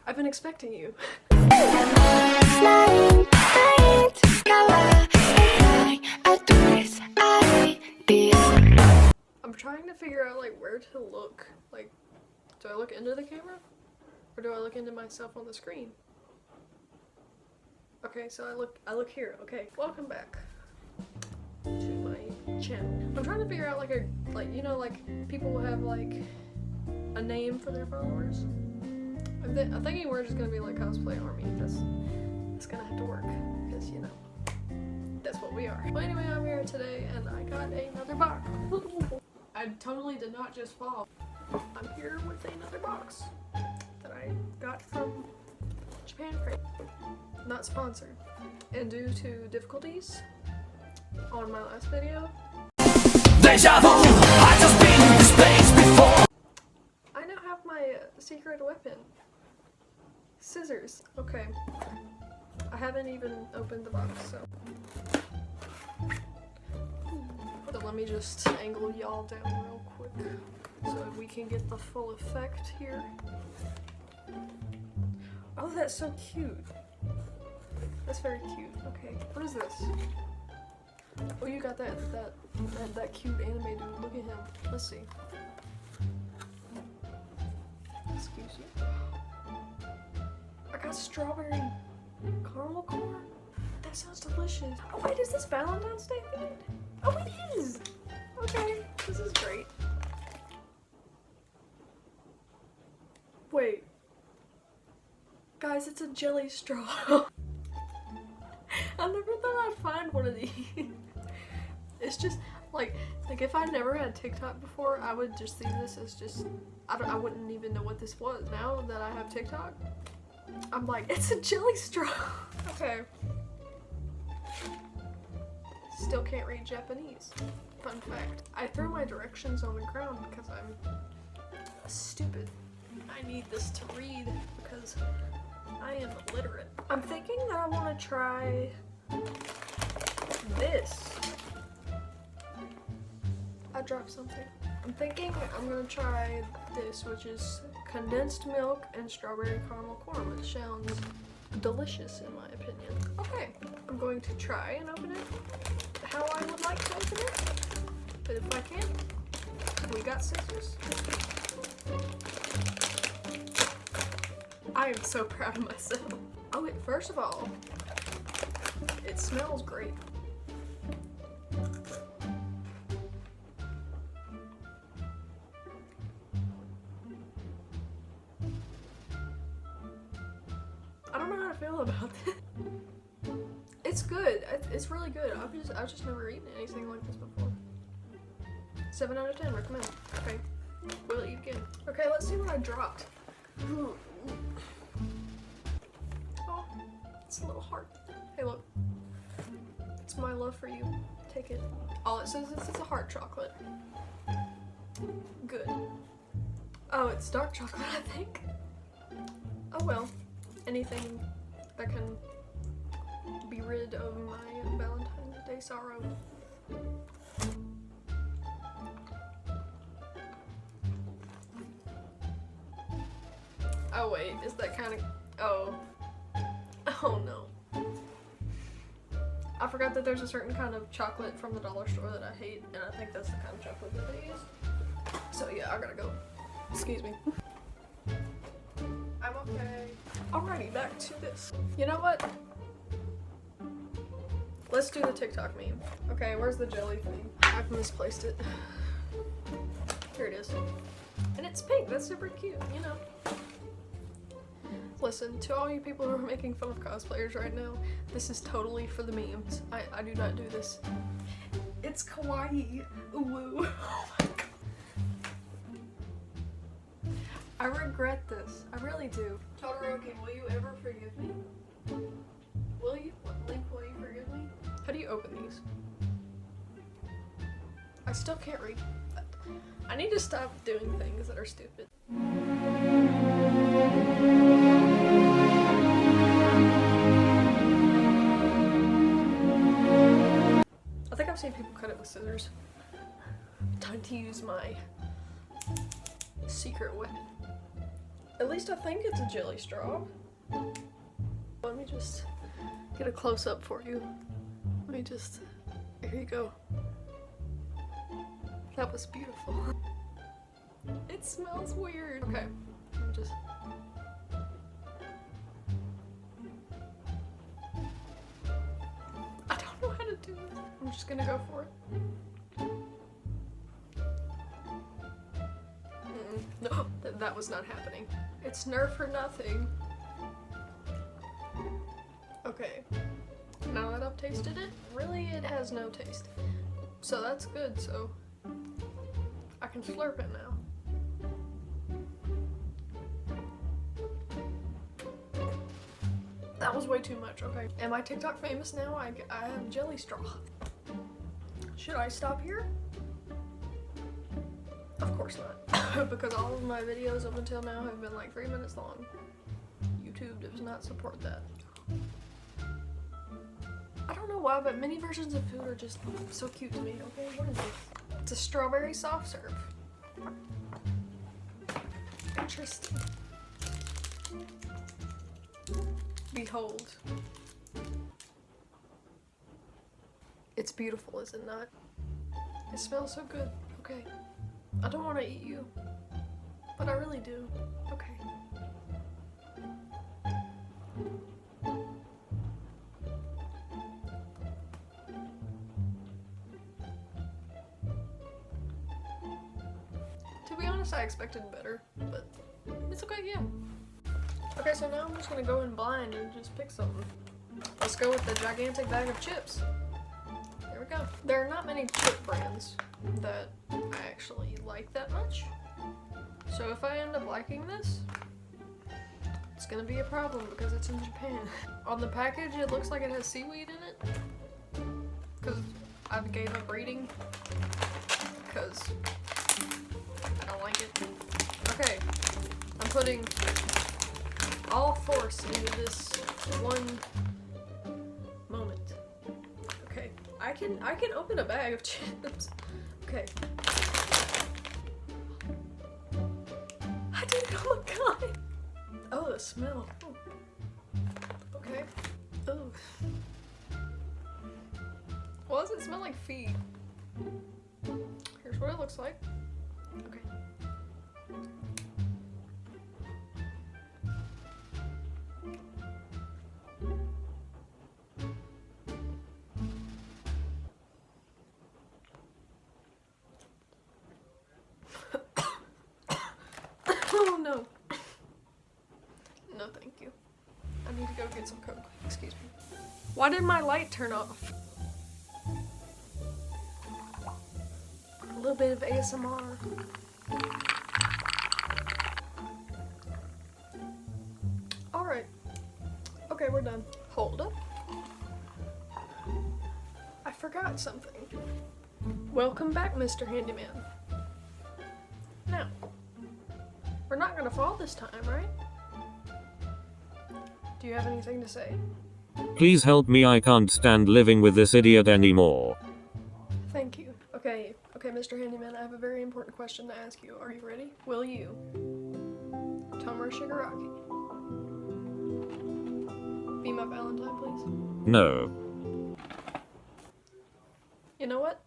I've been expecting you. I'm trying to figure out like where to look. Like, do I look into the camera? Or do I look into myself on the screen? Okay, so I look here. Okay, welcome back to my channel. I'm trying to figure out like you know, like people will have like a name for their followers. I'm thinking we're just gonna be like cosplay army. That's gonna have to work because you know that's what we are. Well, anyway, I'm here today and I got another box. I totally did not just fall. I'm here with another box that I got from Japan Crate. Not sponsored. And due to difficulties on my last video, Deja vu, I just been in this place before. I now have my secret weapon. Scissors. Okay. I haven't even opened the box, so. But let me just angle y'all down real quick so that we can get the full effect here. Oh, that's so cute. That's very cute. Okay, what is this? Oh, you got that cute anime dude. Look at him. Let's see. Excuse you. I got strawberry caramel corn. That sounds delicious. Oh wait, is this Valentine's Day themed? Oh, it is. Okay, this is great. Wait, guys, it's a jelly straw. I never thought I'd find one of these. It's just like if I never had TikTok before, I would just see this as just I wouldn't even know what this was. Now that I have TikTok, I'm like, it's a jelly straw. Okay. Still can't read Japanese. Fun fact. I threw my directions on the ground because I'm stupid. I need this to read because I am illiterate. I'm thinking that I want to try this. I dropped something. I'm thinking I'm gonna try this, which is condensed milk and strawberry caramel corn, which sounds delicious in my opinion. Okay, I'm going to try and open it how I would like to open it. But if I can't, we got scissors. I am so proud of myself. Oh, wait, first of all, it smells great. I don't know how to feel about this. It's good. It's really good. I've just never eaten anything like this before. 7 out of 10. Recommend. Okay. We'll eat again. Okay, let's see what I dropped. Oh, it's a little heart. Hey, look. It's my love for you. Take it. All it says is it's a heart chocolate. Good. Oh, it's dark chocolate, I think. Oh well. Anything that can be rid of my Valentine's Day sorrow. Oh wait, is that kind of... Oh no. I forgot that there's a certain kind of chocolate from the dollar store that I hate, and I think that's the kind of chocolate that they use. So yeah, I gotta go. Excuse me. I'm okay. Alrighty, back to this. You know what? Let's do the TikTok meme. Okay, where's the jelly thing? I've misplaced it. Here it is. And it's pink, that's super cute, you know. Listen, to all you people who are making fun of cosplayers right now, this is totally for the memes. I do not do this. It's kawaii. Woo. Oh my god. I regret this. I really do. Todoroki, will you ever forgive me? Will you? Link, will you forgive me? How do you open these? I still can't read. I need to stop doing things that are stupid. I think I've seen people cut it with scissors. Time to use my secret weapon. At least I think it's a jelly straw. Let me just get a close-up for you. Let me just... Here you go. That was beautiful. It smells weird. Okay, let me just... I don't know how to do this. I'm just gonna go for it. No, that was not happening. It's Nerf or nothing. Okay, now that I've tasted it, really it has no taste. So that's good, so I can slurp it now. That was way too much, okay. Am I TikTok famous now? I have jelly straw. Should I stop here? Of course not, because all of my videos up until now have been like 3 minutes long. YouTube does not support that. I don't know why, but mini versions of food are just so cute to me, okay? What is this? It's a strawberry soft serve. Interesting. Behold. It's beautiful, is it not? It smells so good. Okay. I don't want to eat you, but I really do. Okay. To be honest, I expected better, but it's okay, yeah. Okay, so now I'm just gonna go in blind and just pick something. Let's go with the gigantic bag of chips. There we go. There are not many chip brands that I actually like that much. So if I end up liking this, it's gonna be a problem because it's in Japan. On the package, it looks like it has seaweed in it. Because I gave up reading. Because I don't like it. Okay, I'm putting all force into this one moment. Okay, I can open a bag of chips. Okay. I did it, oh my god! Oh, the smell. Ooh. Okay. Oh. Why does it smell like feet? Here's what it looks like. Okay. Oh no. No, thank you. I need to go get some Coke. Excuse me. Why did my light turn off? A little bit of ASMR. Alright. Okay, we're done. Hold up. I forgot something. Welcome back, Mr. Handyman. Now, we're not gonna fall this time, right? Do you have anything to say? Please help me, I can't stand living with this idiot anymore. Thank you. Okay, Mr. Handyman, I have a very important question to ask you. Are you ready? Will you, Tomoe Shigaraki, be my Valentine, please? No. You know what?